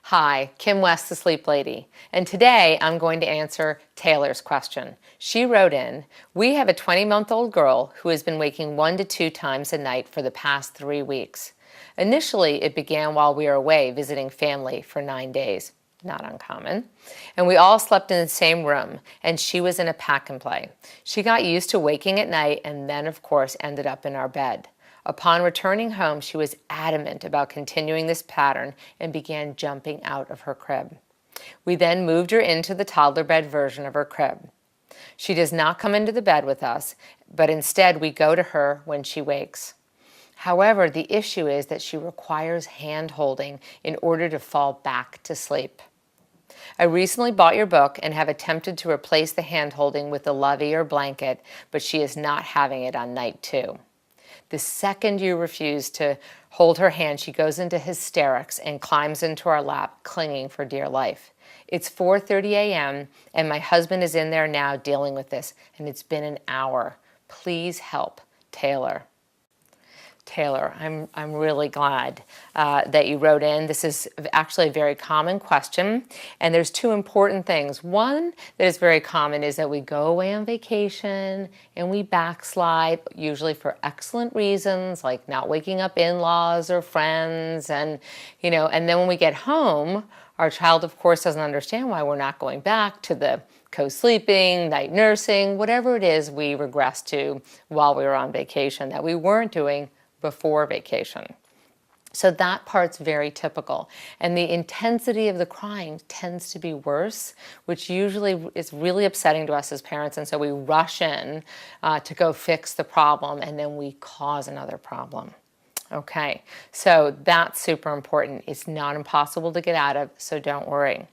Hi, Kim West, the Sleep Lady, and today I'm going to answer Taylor's question. She wrote in, "We have a 20-month-old girl who has been waking 1 to 2 times a night for the past 3 weeks. Initially, it began while we were away visiting family for 9 days. Not uncommon. And we all slept in the same room, and she was in a pack and play. She got used to waking at night and then, of course, ended up in our bed. Upon returning home, she was adamant about continuing this pattern and began jumping out of her crib. We then moved her into the toddler bed version of her crib. She does not come into the bed with us, but instead we go to her when she wakes. However, the issue is that she requires hand-holding in order to fall back to sleep. I recently bought your book and have attempted to replace the hand-holding with a lovey or blanket, but she is not having it on night 2. The second you refuse to hold her hand, she goes into hysterics and climbs into our lap, clinging for dear life. It's 4:30 a.m. and my husband is in there now dealing with this, and it's been an hour. Please help, Taylor." Taylor, I'm really glad that you wrote in. This is actually a very common question, and there's 2 important things. One that is very common is that we go away on vacation and we backslide, usually for excellent reasons, like not waking up in-laws or friends, and then when we get home, our child, of course, doesn't understand why we're not going back to the co-sleeping, night nursing, whatever it is we regress to while we were on vacation that we weren't doing before vacation. So that part's very typical. And the intensity of the crying tends to be worse, which usually is really upsetting to us as parents. And so we rush in to go fix the problem, and then we cause another problem. Okay, so that's super important. It's not impossible to get out of, so don't worry.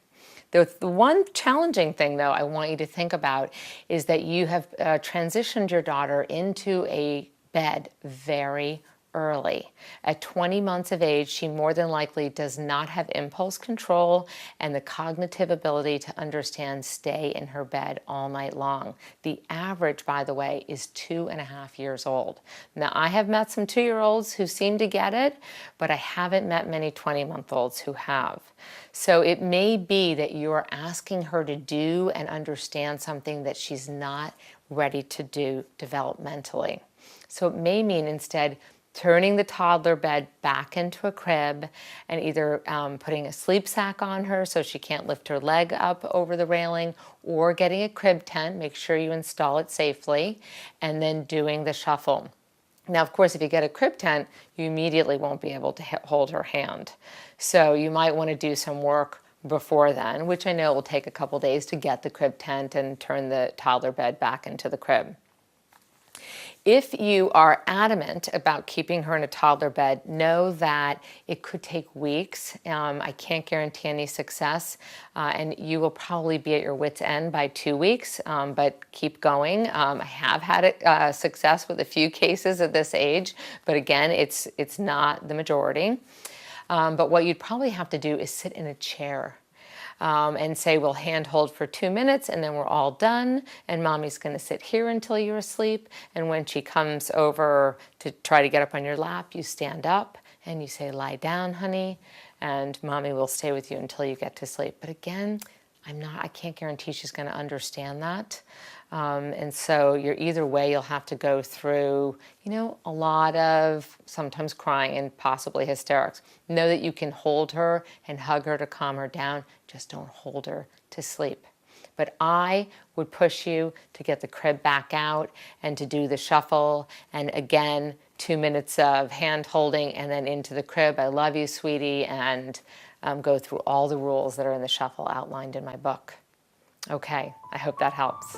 The one challenging thing, though, I want you to think about is that you have transitioned your daughter into a bed very early. At 20 months of age, she more than likely does not have impulse control and the cognitive ability to understand stay in her bed all night long. The average, by the way, is 2.5 years old. Now, I have met some 2-year-olds who seem to get it, but I haven't met many 20-month-olds who have. So it may be that you are asking her to do and understand something that she's not ready to do developmentally. So it may mean instead turning the toddler bed back into a crib and either putting a sleep sack on her so she can't lift her leg up over the railing, or getting a crib tent, make sure you install it safely, and then doing the shuffle. Now, of course, if you get a crib tent, you immediately won't be able to hold her hand. So you might want to do some work before then, which I know will take a couple days to get the crib tent and turn the toddler bed back into the crib. If you are adamant about keeping her in a toddler bed, know that it could take weeks. I can't guarantee any success, and you will probably be at your wit's end by 2 weeks, but keep going. I have had success with a few cases at this age, but again, it's not the majority. But what you'd probably have to do is sit in a chair. And say, we'll hand hold for 2 minutes and then we're all done, and mommy's going to sit here until you're asleep, and when she comes over to try to get up on your lap, you stand up and you say, "Lie down, honey," and mommy will stay with you until you get to sleep. But again, I can't guarantee she's going to understand that. And so either way, you'll have to go through, a lot of sometimes crying and possibly hysterics. Know that you can hold her and hug her to calm her down. Just don't hold her to sleep. But I would push you to get the crib back out and to do the shuffle. And again, 2 minutes of hand holding and then into the crib. "I love you, sweetie," and go through all the rules that are in the shuffle outlined in my book. Okay, I hope that helps.